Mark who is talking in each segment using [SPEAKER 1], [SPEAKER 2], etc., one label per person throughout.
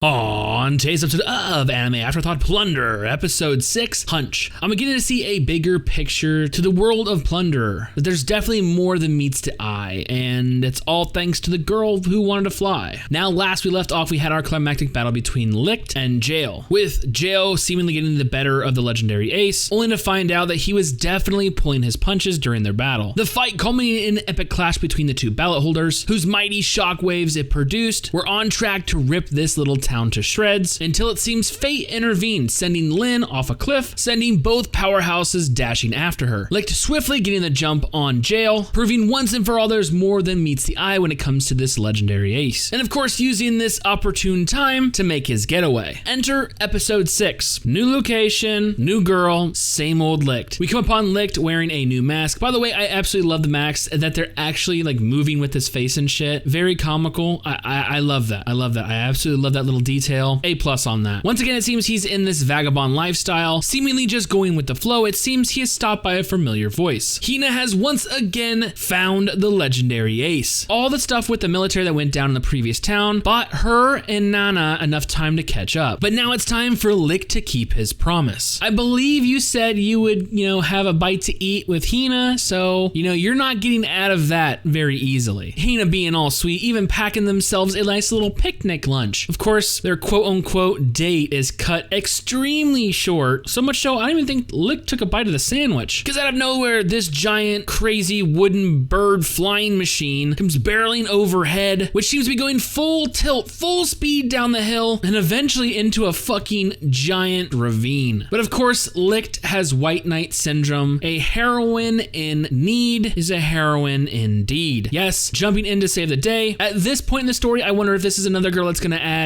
[SPEAKER 1] On today's episode of Anime Afterthought Plunderer, episode 6, Hunch, I'm beginning to see a bigger picture to the world of Plunderer. There's definitely more than meets the eye, and it's all thanks to the girl who wanted to fly. Now, last we left off, we had our climactic battle between Licht and Jail, with Jail seemingly getting the better of the legendary Ace, only to find out that he was definitely pulling his punches during their battle. The fight culminated in an epic clash between the two ballot holders, whose mighty shockwaves it produced were on track to rip this little town to shreds, until it seems fate intervened, sending Lin off a cliff, sending both powerhouses dashing after her. Licht swiftly getting the jump on Jail, proving once and for all there's more than meets the eye when it comes to this legendary Ace. And of course, using this opportune time to make his getaway. Enter episode 6. New location, new girl, same old Licht. We come upon Licht wearing a new mask. By the way, I absolutely love the masks, that they're actually like moving with his face and shit. Very comical. I love that. I love that. I absolutely love that little detail. A+ on that. Once again, it seems he's in this vagabond lifestyle, seemingly just going with the flow. It seems he is stopped by a familiar voice. Hina has once again found the legendary Ace. All the stuff with the military that went down in the previous town bought her and Nana enough time to catch up. But now it's time for Licht to keep his promise. I believe you said you would, have a bite to eat with Hina, so, you're not getting out of that very easily. Hina being all sweet, even packing themselves a nice little picnic lunch. Of course, their quote-unquote date is cut extremely short, so much so I don't even think Licht took a bite of the sandwich. Because out of nowhere, this giant, crazy wooden bird flying machine comes barreling overhead, which seems to be going full tilt, full speed down the hill, and eventually into a fucking giant ravine. But of course, Licht has White Knight syndrome. A heroine in need is a heroine indeed. Yes, jumping in to save the day. At this point in the story, I wonder if this is another girl that's gonna add,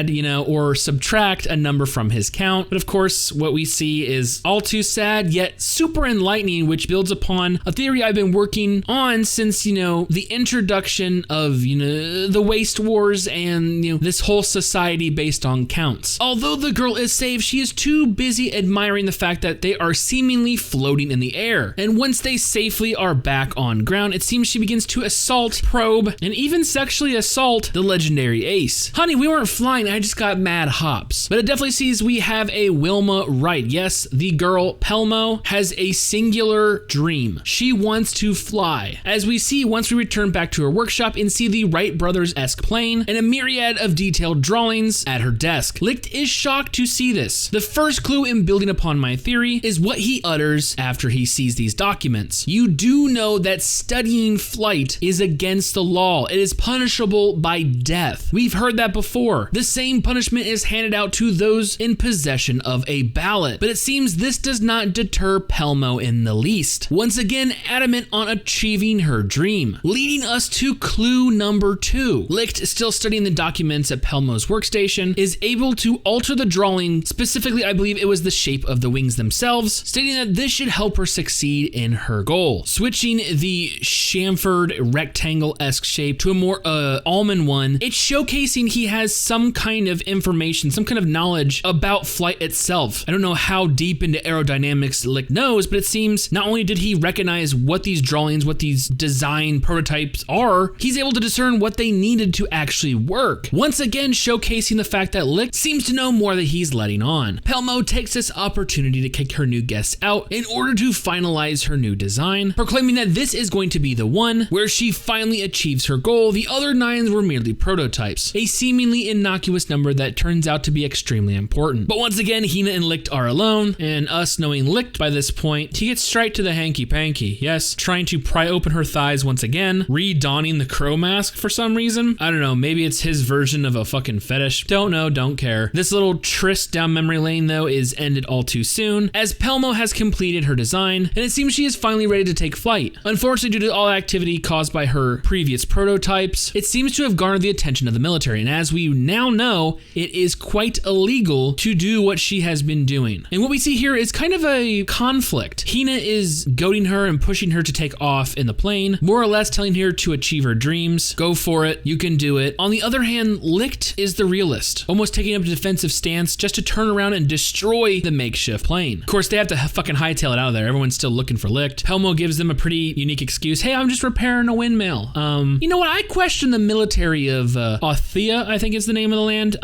[SPEAKER 1] or subtract a number from his count. But of course, what we see is all too sad, yet super enlightening, which builds upon a theory I've been working on since, the introduction of, the waste wars and, this whole society based on counts. Although the girl is saved, she is too busy admiring the fact that they are seemingly floating in the air. And once they safely are back on ground, it seems she begins to assault, probe, and even sexually assault the legendary Ace. Honey, we weren't flying, I just got mad hops. But it definitely sees we have a Wilma right. Yes, the girl Pelmo has a singular dream. She wants to fly. As we see once we return back to her workshop and see the Wright brothers-esque plane and a myriad of detailed drawings at her desk. Licht is shocked to see this. The first clue in building upon my theory is what he utters after he sees these documents. You do know that studying flight is against the law. It is punishable by death. We've heard that before. The same punishment is handed out to those in possession of a ballot. But it seems this does not deter Pelmo in the least. Once again, adamant on achieving her dream. Leading us to clue number 2. Licht, still studying the documents at Pelmo's workstation, is able to alter the drawing. Specifically, I believe it was the shape of the wings themselves, stating that this should help her succeed in her goal. Switching the chamfered rectangle-esque shape to a more almond one, it's showcasing he has some kind of information, some kind of knowledge about flight itself. I don't know how deep into aerodynamics Licht knows, but it seems not only did he recognize what these drawings, what these design prototypes are, he's able to discern what they needed to actually work. Once again, showcasing the fact that Licht seems to know more than he's letting on. Pelmo takes this opportunity to kick her new guests out in order to finalize her new design, proclaiming that this is going to be the one where she finally achieves her goal. The other 9 were merely prototypes, a seemingly innocuous number that turns out to be extremely important. But once again, Hina and Licht are alone, and us knowing Licht by this point, he gets straight to the hanky-panky. Yes, trying to pry open her thighs once again, re-donning the crow mask for some reason. I don't know, maybe it's his version of a fucking fetish. Don't know, don't care. This little tryst down memory lane, though, is ended all too soon, as Pelmo has completed her design, and it seems she is finally ready to take flight. Unfortunately, due to all activity caused by her previous prototypes, it seems to have garnered the attention of the military, and as we now know, it is quite illegal to do what she has been doing. And what we see here is kind of a conflict. Hina is goading her and pushing her to take off in the plane, more or less telling her to achieve her dreams. Go for it, you can do it. On the other hand, Licht is the realist, almost taking up a defensive stance just to turn around and destroy the makeshift plane. Of course, they have to fucking hightail it out of there. Everyone's still looking for Licht. Pelmo gives them a pretty unique excuse. Hey, I'm just repairing a windmill. You know what? I question the military of Othia, I think is the name of the land.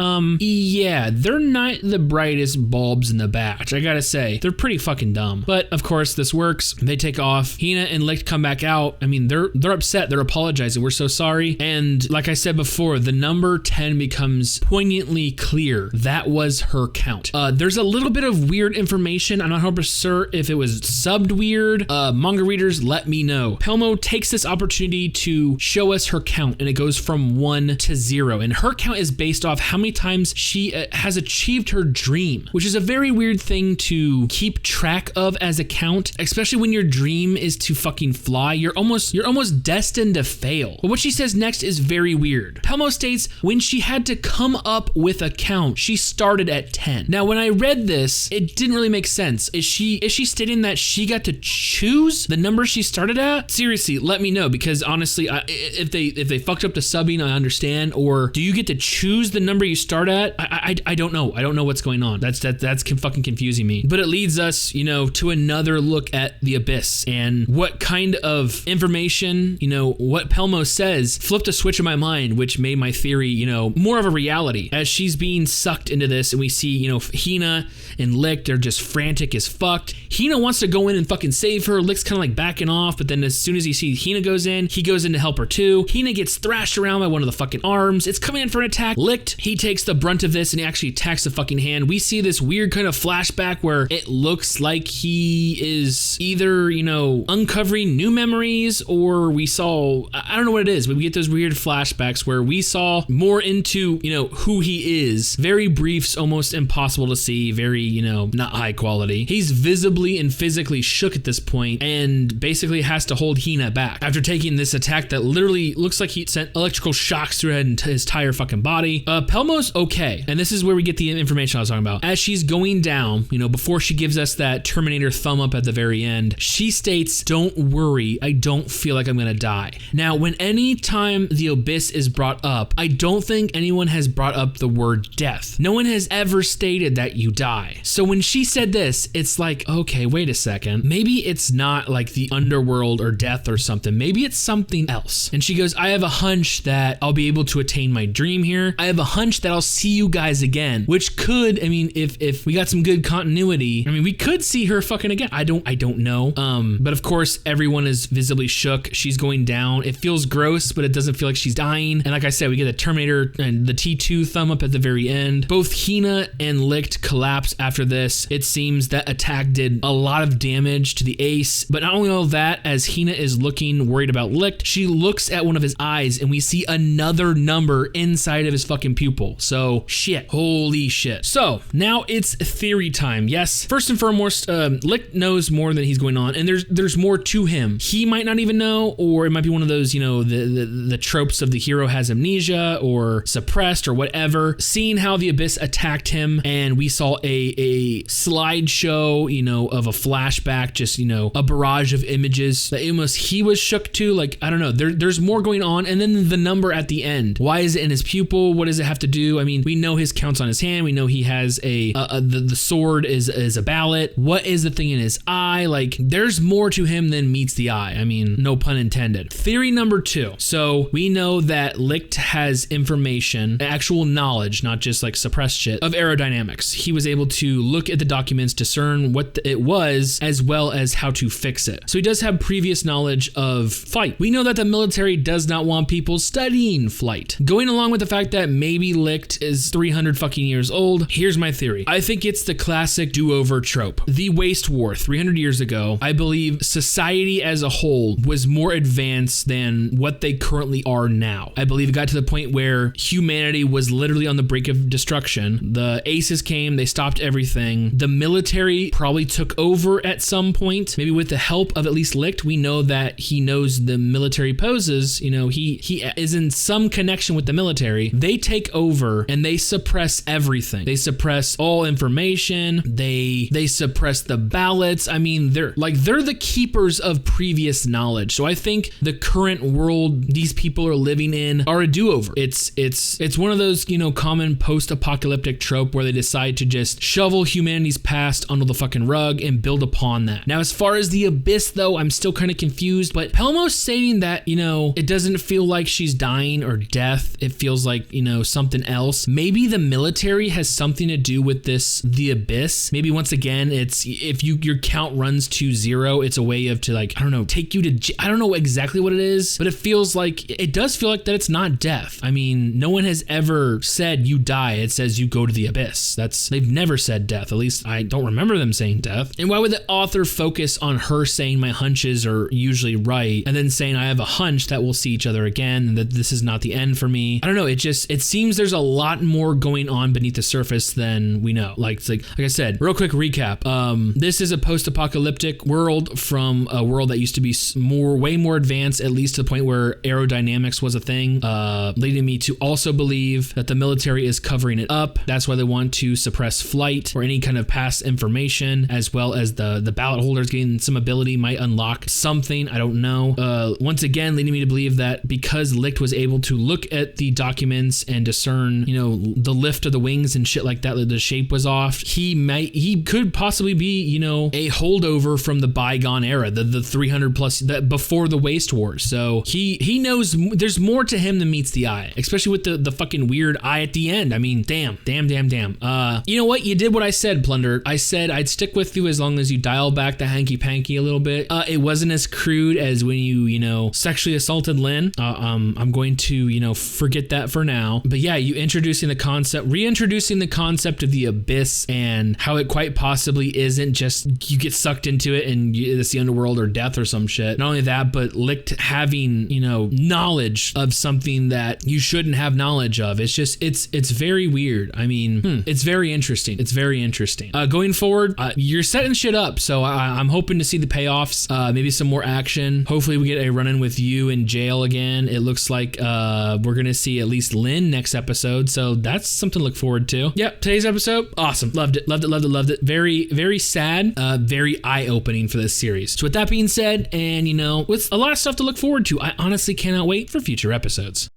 [SPEAKER 1] yeah, they're not the brightest bulbs in the batch. I gotta say, they're pretty fucking dumb. But of course, this works. They take off. Hina and Licht come back out. I mean, they're upset. They're apologizing. We're so sorry. And like I said before, the number 10 becomes poignantly clear. That was her count. There's a little bit of weird information. I'm not 100% sure if it was subbed weird. Manga readers, let me know. Pelmo takes this opportunity to show us her count, and it goes from 1 to 0. And her count is based off how many times she has achieved her dream, which is a very weird thing to keep track of as a count, especially when your dream is to fucking fly. You're almost destined to fail. But what she says next is very weird. Pelmo states when she had to come up with a count, she started at 10. Now, when I read this, it didn't really make sense. Is she stating that she got to choose the number she started at? Seriously, let me know, because honestly, if they fucked up the subbing, I understand. Or do you get to choose the number you start at? I don't know. I don't know what's going on. That's fucking confusing me. But it leads us, to another look at the Abyss and what kind of information, what Pelmo says flipped a switch in my mind, which made my theory, more of a reality. As she's being sucked into this, and we see, Hina and Licht, they're just frantic as fuck. Hina wants to go in and fucking save her. Licht's kind of like backing off, but then as soon as he sees Hina goes in, he goes in to help her too. Hina gets thrashed around by one of the fucking arms. It's coming in for an attack. Licht, he takes the brunt of this and he actually attacks the fucking hand. We see this weird kind of flashback where it looks like he is either, uncovering new memories, or we saw, I don't know what it is, but we get those weird flashbacks where we saw more into, who he is. Very briefs, almost impossible to see, very, not high quality. He's visibly and physically shook at this point and basically has to hold Hina back after taking this attack that literally looks like he sent electrical shocks through his entire fucking body. Pelmo's okay, and this is where we get the information I was talking about. As she's going down, before she gives us that Terminator thumb up at the very end, she states, "Don't worry, I don't feel like I'm gonna die." Now, when any time the Abyss is brought up, I don't think anyone has brought up the word death. No one has ever stated that you die. So when she said this, it's like, okay, wait a second. Maybe it's not like the underworld or death or something. Maybe it's something else. And she goes, I have a hunch that I'll be able to attain my dream here. I have a hunch that I'll see you guys again, which could, if we got some good continuity, we could see her fucking again. I don't know. But of course, everyone is visibly shook. She's going down. It feels gross, but it doesn't feel like she's dying. And like I said, we get the Terminator and the T2 thumb up at the very end. Both Hina and Licht collapse after this. It seems that attack did a lot of damage to the ace, but not only all that, as Hina is looking worried about Licht, she looks at one of his eyes and we see another number inside of his fucking pupil. So shit, holy shit. So now it's theory time. Yes, first and foremost, Licht knows more than he's going on, and there's more to him. He might not even know, or it might be one of those, the tropes of the hero has amnesia or suppressed or whatever. Seeing how the Abyss attacked him, and we saw a slideshow, of a flashback, just, a barrage of images that almost he was shook to. Like, I don't know, there's more going on. And then the number at the end, why is it in his pupil? What does it have to do? We know his counts on his hand. We know he has the sword is a ballot. What is the thing in his eye? Like, there's more to him than meets the eye. No pun intended. Theory number 2. So we know that Licht has information, actual knowledge, not just like suppressed shit, of aerodynamics. He was able to look at the documents, discern what it was, as well as how to fix it. So he does have previous knowledge of flight. We know that the military does not want people studying flight. Going along with the fact that maybe Licht is 300 fucking years old, here's my theory. I think it's the classic do-over trope. The Waste War 300 years ago, I believe society as a whole was more advanced than what they currently are now. I believe it got to the point where humanity was literally on the brink of destruction. The aces came, they stopped everything. The military probably took over at some point, maybe with the help of at least Licht. We know that he knows the military poses, he is in some connection with the military. They take over and they suppress everything. They suppress all information. They suppress the ballots. They're the keepers of previous knowledge. So I think the current world these people are living in are a do-over. It's one of those, common post-apocalyptic trope where they decide to just shovel humanity's past under the fucking rug and build upon that. Now, as far as the Abyss though, I'm still kind of confused, but Pelmo's stating that, it doesn't feel like she's dying or death. It feels like, something else. Maybe maybe the military has something to do with this, the abyss. Maybe once again, it's if your count runs to 0, it's a way of to like, I don't know, take you to, I don't know exactly what it is, but it does feel like that it's not death. I mean, no one has ever said you die. It says you go to the abyss. They've never said death. At least I don't remember them saying death. And why would the author focus on her saying my hunches are usually right, and then saying I have a hunch that we'll see each other again, and that this is not the end for me? I don't know. It seems there's a lot more going on beneath the surface than we know. Like I said, real quick recap. This is a post-apocalyptic world from a world that used to be way more advanced, at least to the point where aerodynamics was a thing, leading me to also believe that the military is covering it up. That's why they want to suppress flight or any kind of past information, as well as the ballot holders getting some ability might unlock something. I don't know. Once again, leading me to believe that because Licht was able to look at the documents and discern, the lift of the wings and shit like that the shape was off, he could possibly be, a holdover from the bygone era, the 300 plus, before the Waste Wars. So he knows there's more to him than meets the eye, especially with the fucking weird eye at the end. I mean, damn. You know what? You did what I said, Plunderer. I said I'd stick with you as long as you dial back the hanky-panky a little bit. It wasn't as crude as when you sexually assaulted Lynn. I'm going to, forget that for now. But yeah, you reintroducing the concept of the abyss and how it quite possibly isn't just you get sucked into it and it's the underworld or death or some shit. Not only that, but Licht having, knowledge of something that you shouldn't have knowledge of. It's just, it's very weird. I mean, it's very interesting. Going forward, you're setting shit up. So I'm hoping to see the payoffs, maybe some more action. Hopefully we get a run-in with you in jail again. It looks like we're going to see at least Lynn next episode. So that's something to look forward to. Yep, today's episode, awesome. Loved it. Very, very sad, very eye-opening for this series. So with that being said, and with a lot of stuff to look forward to, I honestly cannot wait for future episodes.